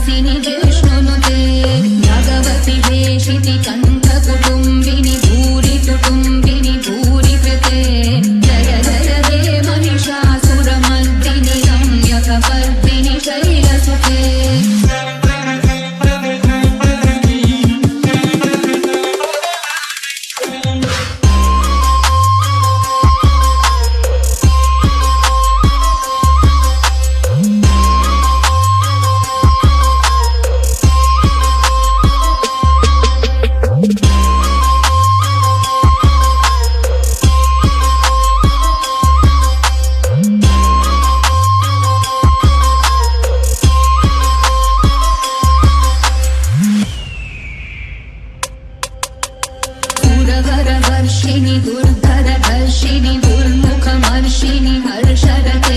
हासिनि जिष्णुनुते भगवति वेशिति कण्ठकुटुम्बिनि भूरि कुटुम्बिनि भूरि कृते जय जय हे महिषासुरमर्दिनि रम्यकपर्दिनि शैलसुते वर्षिणि दुर्धरधर्षिणि दुर्मुखमर्षिणि हर्षरते